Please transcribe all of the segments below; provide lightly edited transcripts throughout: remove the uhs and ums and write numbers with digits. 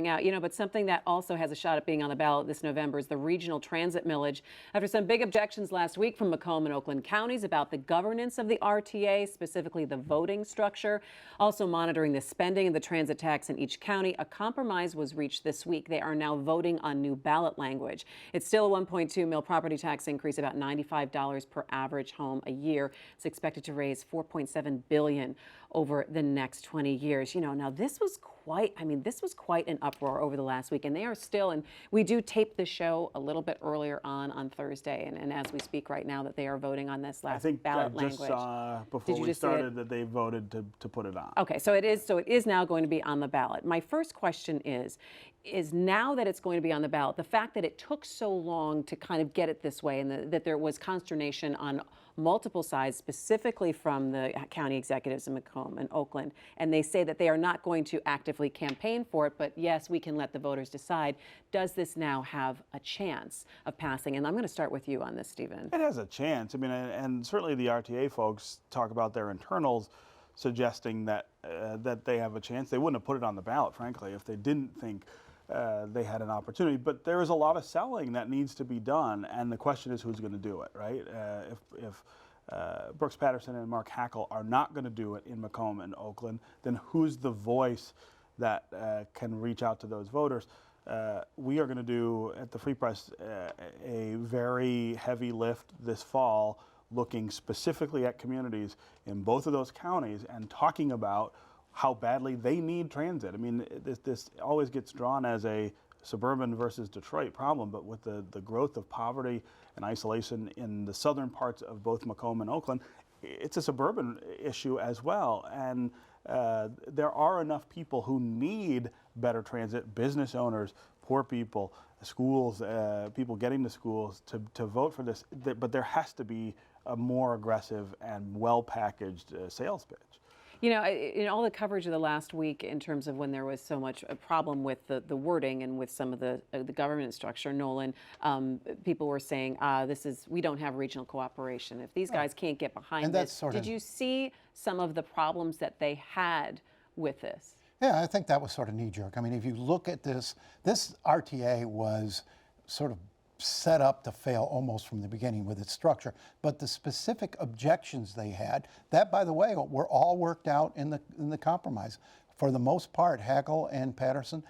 out, but something that also has a shot at being on the ballot this November is the regional transit millage. After some big objections last week from Macomb and Oakland Counties about the governance of the RTA, specifically the voting structure, also monitoring the spending of the transit tax in each county, a compromise was reached this week. They are now voting on new ballot language. It's still a 1.2 mil property tax increase, about $95 per average home a year. It's expected to raise $4.7 billion over the next 20 years. Now this was quite an uproar over the last week, and they are still, and we do tape the show a little bit earlier on Thursday, and as we speak right now, that they are voting on this last ballot language. I think I just saw before we started that they voted to put it on. Okay, so it is now going to be on the ballot. My first question is now that it's going to be on the ballot, the fact that it took so long to kind of get it this way, and that there was consternation on multiple sides, specifically from the county executives in Macomb and Oakland, and they say that they are not going to actively campaign for it, but yes, we can let the voters decide. Does this now have a chance of passing? And I'm going to start with you on this, Stephen. It has a chance. I mean, and certainly the RTA folks talk about their internals suggesting that that they have a chance. They wouldn't have put it on the ballot, frankly, if they didn't think they had an opportunity. But there is a lot of selling that needs to be done, and the question is who's going to do it, right? If Brooks Patterson and Mark Hackel are not going to do it in Macomb and Oakland, then who's the voice that can reach out to those voters? We are going to do at the Free Press a very heavy lift this fall, looking specifically at communities in both of those counties and talking about how badly they need transit. I mean, this always gets drawn as a suburban versus Detroit problem, but with the growth of poverty and isolation in the southern parts of both Macomb and Oakland, it's a suburban issue as well. And there are enough people who need better transit, business owners, poor people, schools, people getting to schools to vote for this, but there has to be a more aggressive and well-packaged sales pitch. In all the coverage of the last week, in terms of when there was so much a problem with the wording and with some of the government structure, Nolan, people were saying, we don't have regional cooperation. If these guys can't get behind this, did you see some of the problems that they had with this? Yeah, I think that was sort of knee-jerk. I mean, if you look at this RTA was sort of set up to fail almost from the beginning with its structure. But the specific objections they had, that, by the way, were all worked out in the compromise. For the most part, Hackel and Patterson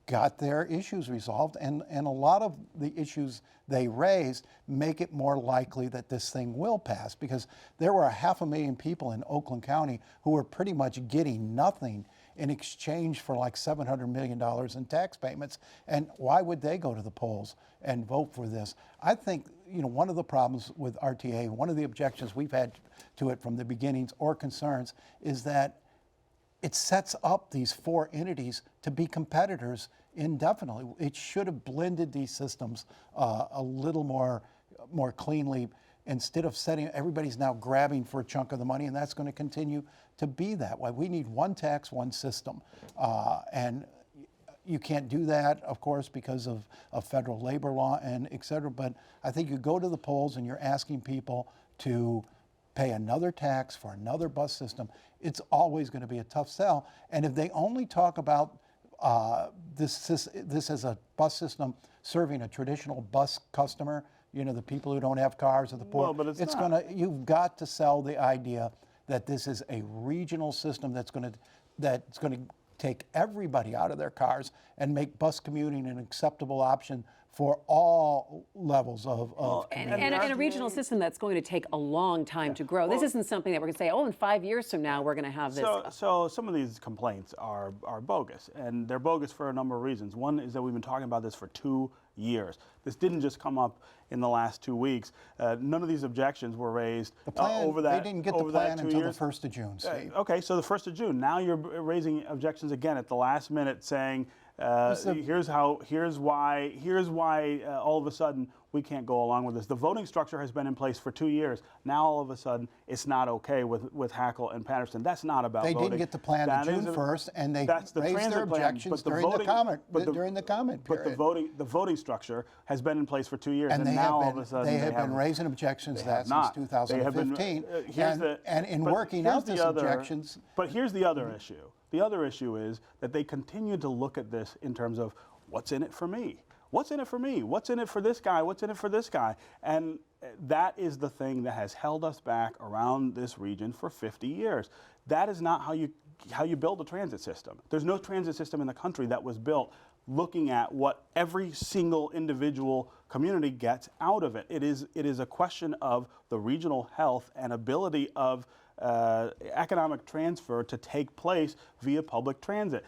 got their issues resolved, and a lot of the issues they raised make it more likely that this thing will pass, because there were 500,000 people in Oakland County who were pretty much getting nothing in exchange for like $700 million in tax payments. And why would they go to the polls and vote for this? I think, one of the problems with RTA, one of the objections we've had to it from the beginnings or concerns, is that it sets up these four entities to be competitors indefinitely. It should have blended these systems a little more cleanly. Instead of everybody's now grabbing for a chunk of the money, and that's going to continue to be that way. We need one tax, one system. And you can't do that, of course, because of federal labor law and et cetera. But I think you go to the polls and you're asking people to pay another tax for another bus system. It's always going to be a tough sell. And if they only talk about this as a bus system serving a traditional bus customer, the people who don't have cars or the poor, well, but you've got to sell the idea that this is a regional system that's going to take everybody out of their cars and make bus commuting an acceptable option for all levels of and a regional system that's going to take a long time to grow. This isn't something that we're going to say, in 5 years from now we're going to have this. So some of these complaints are bogus, and they're bogus for a number of reasons. One is that we've been talking about this for 2 years. This didn't just come up in the last 2 weeks. None of these objections were raised over that. They didn't get the plan until the 1st of June, Steve. Okay, so the 1st of June. Now you're raising objections again at the last minute, saying here's why all of a sudden we can't go along with this. The voting structure has been in place for 2 years. Now all of a sudden it's not okay with Hackel and Patterson. That's not about voting. They didn't get the plan to June 1st, and they raised their objections during the comment period. But the voting structure has been in place for 2 years, and now all of a sudden they have been raising objections since 2015. And in working out these objections. But here's the other issue. The other issue is that they continue to look at this in terms of what's in it for me? What's in it for me? What's in it for this guy? What's in it for this guy? And that is the thing that has held us back around this region for 50 years. That is not how you build a transit system. There's no transit system in the country that was built looking at what every single individual community gets out of it. It is a question of the regional health and ability of economic transfer to take place via public transit.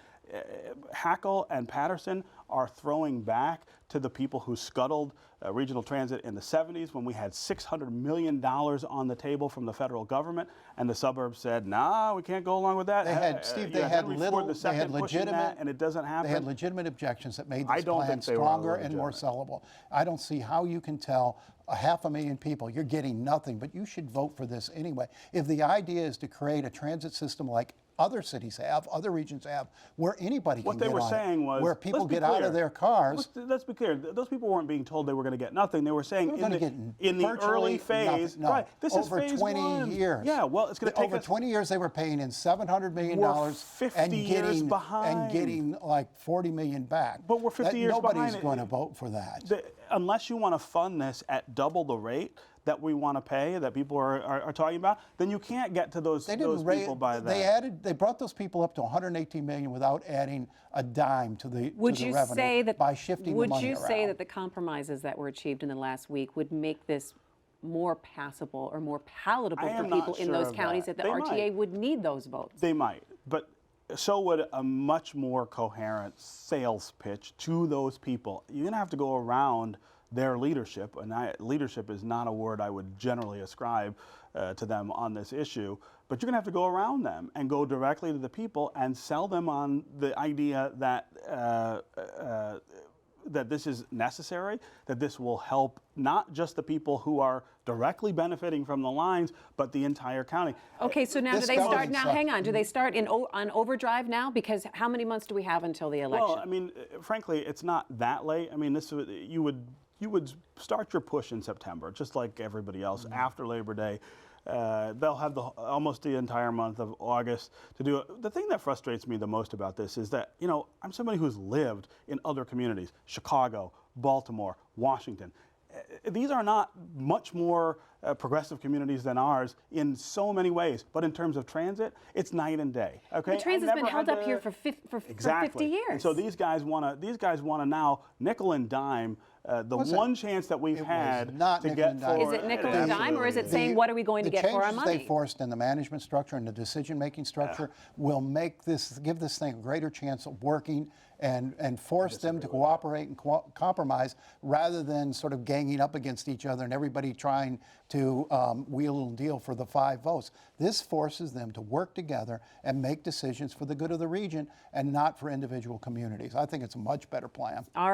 Hackle and Patterson are throwing back to the people who scuttled regional transit in the 70s when we had $600 million on the table from the federal government, and the suburbs said, "Nah, we can't go along with that." They had, Steve, they had legitimate, and it doesn't happen. They had legitimate objections that made this don't plan think they were stronger and more legitimate. sellable. I don't see how you can tell 500,000 people you're getting nothing, but you should vote for this anyway. If the idea is to create a transit system like other cities have, other regions have, where anybody What can they get were on saying it, was, where people let's be get out clear. of their cars. Let's be clear. Those people weren't being told they were going to get nothing. They were saying They're gonna get in the virtually early phase, nothing. No, right? This is over phase 20 one. years. Yeah, well, it's going to take over us 20 years. They were paying in $700 million We're 50 and years behind. and getting like 40 million back. But we're 50 years behind. Nobody's going to vote for that. Unless you want to fund this at double the rate that we want to pay, that people are talking about, then you can't get to those people by that. They brought those people up to 118 million without adding a dime to the revenue by shifting the money Would you say around. that the compromises that were achieved in the last week would make this more passable or more palatable for people in those counties that the RTA would need those votes? They might, but so would a much more coherent sales pitch to those people. You're going to have to go around their leadership, and leadership is not a word I would generally ascribe to them on this issue, but you're going to have to go around them and go directly to the people and sell them on the idea that that this is necessary, that this will help not just the people who are directly benefiting from the lines, but the entire county. Okay, so now do This they start government now? sucks. Hang on, do they start on overdrive now? Because how many months do we have until the election? Well, I mean, frankly, it's not that late. I mean, you would start your push in September, just like everybody else, after Labor Day. They'll have almost the entire month of August to do it. The thing that frustrates me the most about this is that, I'm somebody who's lived in other communities, Chicago, Baltimore, Washington. These are not much more progressive communities than ours in so many ways, but in terms of transit, it's night and day. Okay, the transit's been held up here for 50 years. And so these guys want to now nickel and dime the one chance that we've had not to nickel get and dime. forward. Is it nickel and dime, or is it saying what are we going to get for our The money? changes they forced in the management structure and the decision-making structure will give this thing a greater chance of working and force them to cooperate and compromise rather than sort of ganging up against each other and everybody trying to wheel and deal for the 5 votes. This forces them to work together and make decisions for the good of the region and not for individual communities. I think it's a much better plan. All right.